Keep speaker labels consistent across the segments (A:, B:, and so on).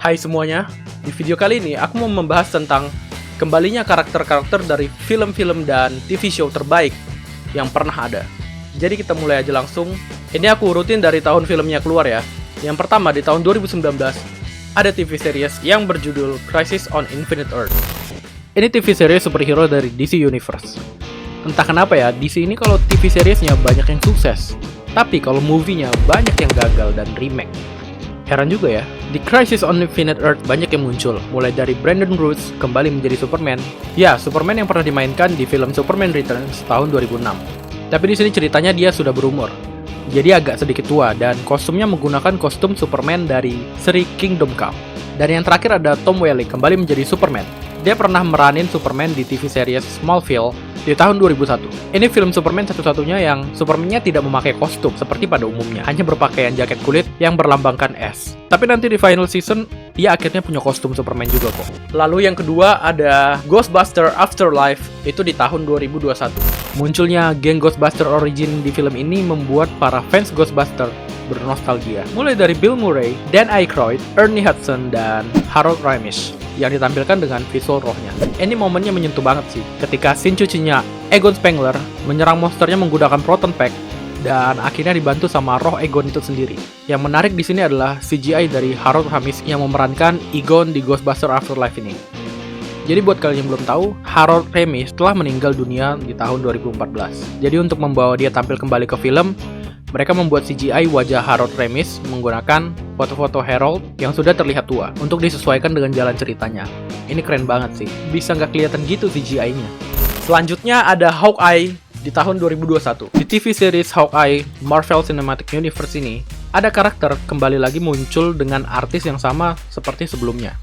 A: Hai semuanya, di video kali ini aku mau membahas tentang kembalinya karakter-karakter dari film-film dan TV show terbaik yang pernah ada. Jadi kita mulai aja langsung. Ini aku urutin dari tahun filmnya keluar ya. Yang pertama di tahun 2019, ada TV series yang berjudul Crisis on Infinite Earth. Ini TV series superhero dari DC Universe. Entah kenapa ya, DC ini kalau TV seriesnya banyak yang sukses, tapi kalau movie-nya banyak yang gagal dan remake. Heran juga ya, di Crisis on Infinite Earth banyak yang muncul, mulai dari Brandon Routh kembali menjadi Superman. Ya, Superman yang pernah dimainkan di film Superman Returns tahun 2006. Tapi di sini ceritanya dia sudah berumur, jadi agak sedikit tua dan kostumnya menggunakan kostum Superman dari seri Kingdom Come. Dan yang terakhir ada Tom Welling kembali menjadi Superman. Dia pernah meranin Superman di TV series Smallville di tahun 2001. Ini film Superman satu-satunya yang Superman-nya tidak memakai kostum seperti pada umumnya, hanya berpakaian jaket kulit yang berlambangkan S. Tapi nanti di final season, dia akhirnya punya kostum Superman juga kok. Lalu yang kedua ada Ghostbuster Afterlife, itu di tahun 2021. Munculnya geng Ghostbuster Origin di film ini membuat para fans Ghostbuster bernostalgia. Mulai dari Bill Murray, Dan Aykroyd, Ernie Hudson, dan Harold Ramis yang ditampilkan dengan visual rohnya. Ini momennya menyentuh banget sih, ketika scene cucinya Egon Spengler menyerang monsternya menggunakan Proton Pack dan akhirnya dibantu sama roh Egon itu sendiri. Yang menarik di sini adalah CGI dari Harold Ramis yang memerankan Egon di Ghostbuster Afterlife ini. Jadi buat kalian yang belum tahu, Harold Ramis telah meninggal dunia di tahun 2014. Jadi untuk membawa dia tampil kembali ke film, mereka membuat CGI wajah Harold Ramis menggunakan foto-foto Harold yang sudah terlihat tua untuk disesuaikan dengan jalan ceritanya. Ini keren banget sih, bisa nggak kelihatan gitu CGI-nya. Selanjutnya ada Hawkeye di tahun 2021. Di TV series Hawkeye Marvel Cinematic Universe ini, ada karakter kembali lagi muncul dengan artis yang sama seperti sebelumnya,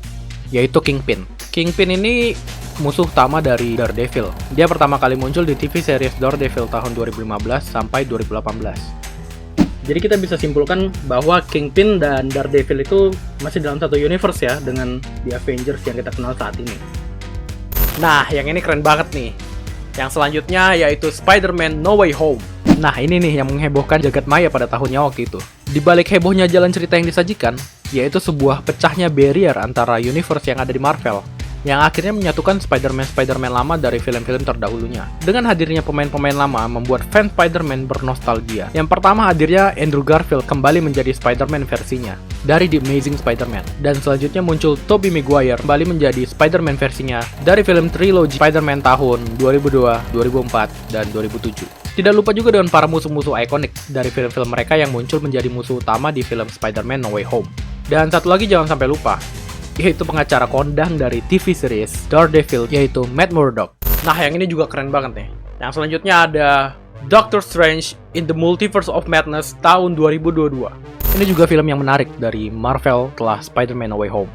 A: yaitu Kingpin. Kingpin ini musuh utama dari Daredevil. Dia pertama kali muncul di TV series Daredevil tahun 2015 sampai 2018. Jadi kita bisa simpulkan bahwa Kingpin dan Daredevil itu masih dalam satu universe ya, dengan The Avengers yang kita kenal saat ini. Nah, yang ini keren banget nih. Yang selanjutnya yaitu Spider-Man No Way Home. Nah, ini nih yang menghebohkan jagat maya pada tahunnya waktu itu. Di balik hebohnya jalan cerita yang disajikan, yaitu sebuah pecahnya barrier antara universe yang ada di Marvel, yang akhirnya menyatukan Spider-Man lama dari film-film terdahulunya. Dengan hadirnya pemain-pemain lama membuat fans Spider-Man bernostalgia. Yang pertama hadirnya Andrew Garfield kembali menjadi Spider-Man versinya dari The Amazing Spider-Man. Dan selanjutnya muncul Tobey Maguire kembali menjadi Spider-Man versinya dari film trilogi Spider-Man tahun 2002, 2004, dan 2007. Tidak lupa juga dengan para musuh-musuh ikonik dari film-film mereka yang muncul menjadi musuh utama di film Spider-Man No Way Home. Dan satu lagi jangan sampai lupa, yaitu pengacara kondang dari TV series Daredevil, yaitu Matt Murdock. Nah, yang ini juga keren banget nih. Yang selanjutnya ada Doctor Strange in the Multiverse of Madness tahun 2022. Ini juga film yang menarik dari Marvel setelah Spider-Man No Way Home,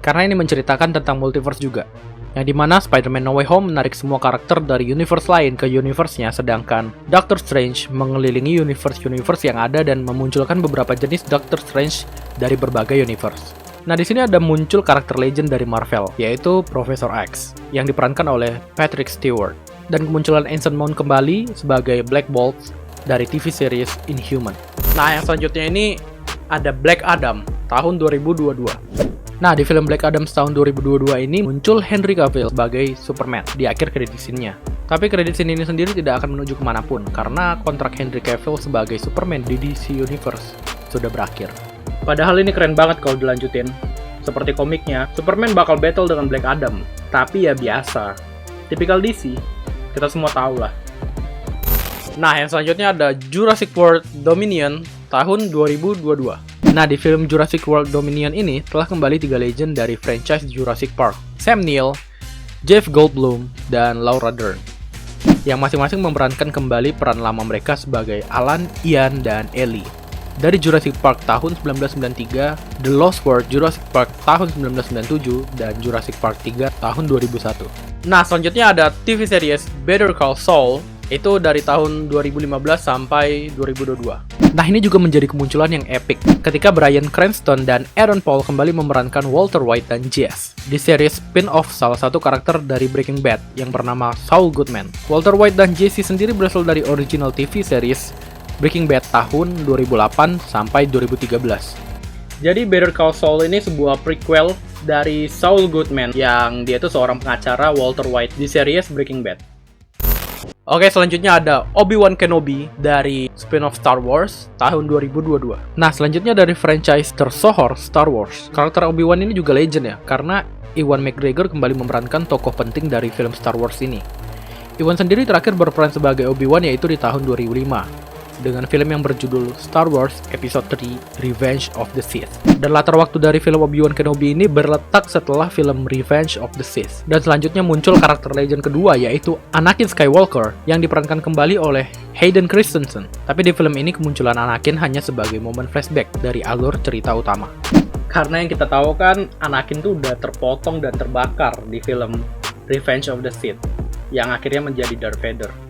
A: karena ini menceritakan tentang multiverse juga, yang dimana Spider-Man No Way Home menarik semua karakter dari universe lain ke universe-nya, sedangkan Doctor Strange mengelilingi universe-universe yang ada dan memunculkan beberapa jenis Doctor Strange dari berbagai universe. Nah, di sini ada muncul karakter legend dari Marvel, yaitu Professor X, yang diperankan oleh Patrick Stewart. Dan kemunculan Anson Mount kembali sebagai Black Bolt dari TV series Inhuman. Nah, yang selanjutnya ini ada Black Adam tahun 2022. Nah, di film Black Adam tahun 2022 ini muncul Henry Cavill sebagai Superman di akhir kredit scene-nya. Tapi kredit scene ini sendiri tidak akan menuju kemanapun, karena kontrak Henry Cavill sebagai Superman di DC Universe sudah berakhir. Padahal ini keren banget kalau dilanjutin. Seperti komiknya, Superman bakal battle dengan Black Adam. Tapi ya biasa, tipikal DC, kita semua tahu lah. Nah, yang selanjutnya ada Jurassic World Dominion tahun 2022. Nah, di film Jurassic World Dominion ini telah kembali 3 legend dari franchise Jurassic Park, Sam Neill, Jeff Goldblum, dan Laura Dern, yang masing-masing memerankan kembali peran lama mereka sebagai Alan, Ian, dan Ellie dari Jurassic Park tahun 1993, The Lost World Jurassic Park tahun 1997, dan Jurassic Park 3 tahun 2001. Nah, selanjutnya ada TV series Better Call Saul, itu dari tahun 2015 sampai 2022. Nah, ini juga menjadi kemunculan yang epic ketika Bryan Cranston dan Aaron Paul kembali memerankan Walter White dan Jesse di series spin-off salah satu karakter dari Breaking Bad yang bernama Saul Goodman. Walter White dan Jesse sendiri berasal dari original TV series Breaking Bad tahun 2008 sampai 2013. Jadi Better Call Saul ini sebuah prequel dari Saul Goodman yang dia itu seorang pengacara Walter White di series Breaking Bad. Oke, selanjutnya ada Obi-Wan Kenobi dari spin-off Star Wars tahun 2022. Nah, selanjutnya dari franchise tersohor Star Wars. Karakter Obi-Wan ini juga legend ya, karena Ewan McGregor kembali memerankan tokoh penting dari film Star Wars ini. Ewan sendiri terakhir berperan sebagai Obi-Wan yaitu di tahun 2005 dengan film yang berjudul Star Wars Episode 3 Revenge of the Sith. Dan latar waktu dari film Obi-Wan Kenobi ini berletak setelah film Revenge of the Sith. Dan selanjutnya muncul karakter legend kedua yaitu Anakin Skywalker yang diperankan kembali oleh Hayden Christensen. Tapi di film ini kemunculan Anakin hanya sebagai momen flashback dari alur cerita utama. Karena yang kita tahu kan Anakin tuh udah terpotong dan terbakar di film Revenge of the Sith yang akhirnya menjadi Darth Vader.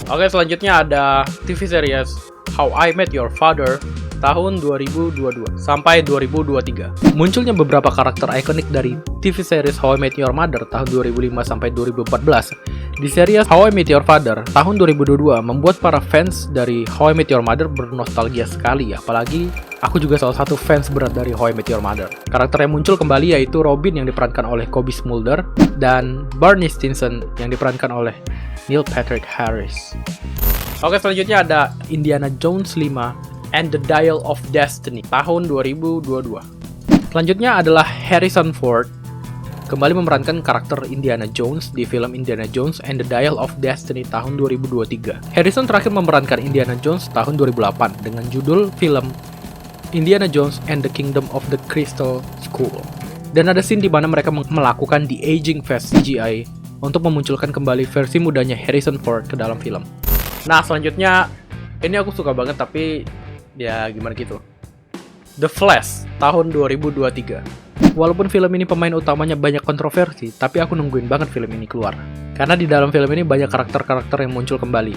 A: Oke, selanjutnya ada TV series How I Met Your Father tahun 2022 sampai 2023. Munculnya beberapa karakter ikonik dari TV series How I Met Your Mother tahun 2005 sampai 2014. Di series How I Met Your Father tahun 2022 membuat para fans dari How I Met Your Mother bernostalgia sekali, apalagi aku juga salah satu fans berat dari How I Met Your Mother. Karakter yang muncul kembali yaitu Robin yang diperankan oleh Cobie Smulders dan Barney Stinson yang diperankan oleh Neil Patrick Harris. Oke, selanjutnya ada Indiana Jones 5 and the Dial of Destiny tahun 2022. Selanjutnya adalah Harrison Ford kembali memerankan karakter Indiana Jones di film Indiana Jones and the Dial of Destiny tahun 2023. Harrison terakhir memerankan Indiana Jones tahun 2008 dengan judul film Indiana Jones and the Kingdom of the Crystal Skull. Dan ada scene di mana mereka melakukan de-aging face CGI untuk memunculkan kembali versi mudanya Harrison Ford ke dalam film. Nah, selanjutnya ini aku suka banget tapi ya gimana gitu. The Flash tahun 2023. Walaupun film ini pemain utamanya banyak kontroversi, tapi aku nungguin banget film ini keluar. Karena di dalam film ini banyak karakter-karakter yang muncul kembali.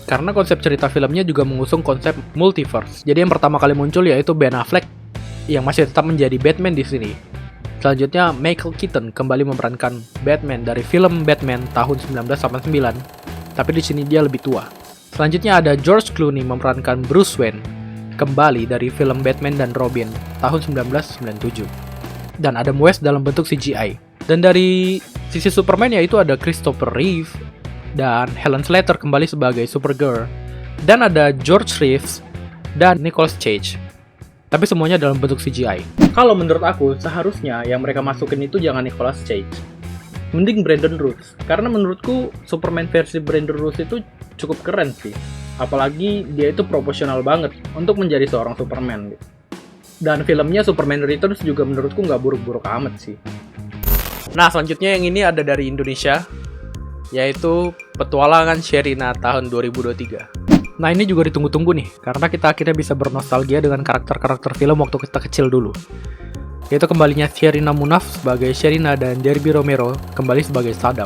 A: Karena konsep cerita filmnya juga mengusung konsep multiverse. Jadi yang pertama kali muncul yaitu Ben Affleck yang masih tetap menjadi Batman di sini. Selanjutnya, Michael Keaton kembali memerankan Batman dari film Batman tahun 1989, tapi di sini dia lebih tua. Selanjutnya ada George Clooney memerankan Bruce Wayne kembali dari film Batman dan Robin tahun 1997. Dan Adam West dalam bentuk CGI. Dan dari sisi Superman yaitu ada Christopher Reeve dan Helen Slater kembali sebagai Supergirl. Dan ada George Reeves dan Nicolas Cage. Tapi semuanya dalam bentuk CGI. Kalau menurut aku, seharusnya yang mereka masukin itu jangan Nicolas Cage. Mending Brandon Routh. Karena menurutku, Superman versi Brandon Routh itu cukup keren sih. Apalagi dia itu proporsional banget untuk menjadi seorang Superman. Dan filmnya Superman Returns juga menurutku nggak buruk-buruk amat sih. Nah, selanjutnya yang ini ada dari Indonesia, yaitu Petualangan Sherina tahun 2023. Nah, ini juga ditunggu-tunggu nih, karena kita akhirnya bisa bernostalgia dengan karakter-karakter film waktu kita kecil dulu. Yaitu kembalinya Sherina Munaf sebagai Sherina dan Derby Romero kembali sebagai Saddam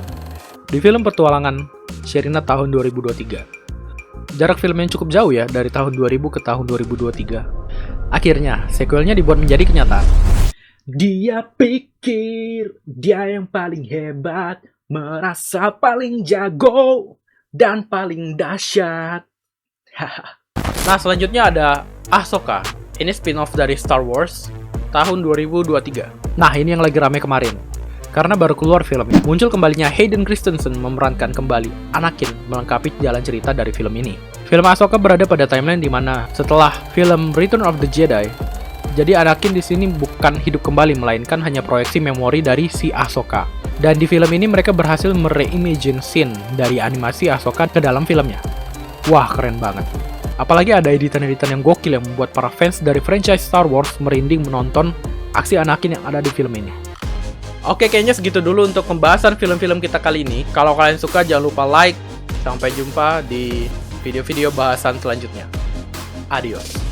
A: di film Petualangan Sherina tahun 2023. Jarak filmnya cukup jauh ya, dari tahun 2000 ke tahun 2023. Akhirnya, sequelnya dibuat menjadi kenyataan. Dia pikir dia yang paling hebat, merasa paling jago, dan paling dahsyat. Nah, selanjutnya ada Ahsoka. Ini spin-off dari Star Wars tahun 2023. Nah, ini yang lagi rame kemarin. Karena baru keluar filmnya. Muncul kembalinya Hayden Christensen memerankan kembali Anakin melengkapi jalan cerita dari film ini. Film Ahsoka berada pada timeline di mana setelah film Return of the Jedi, jadi Anakin di sini bukan hidup kembali melainkan hanya proyeksi memori dari si Ahsoka. Dan di film ini mereka berhasil mereimagine scene dari animasi Ahsoka ke dalam filmnya. Wah, keren banget. Apalagi ada editan-editan yang gokil yang membuat para fans dari franchise Star Wars merinding menonton aksi Anakin yang ada di film ini. Oke, kayaknya segitu dulu untuk pembahasan film-film kita kali ini. Kalau kalian suka, jangan lupa like. Sampai jumpa di video-video bahasan selanjutnya. Adios.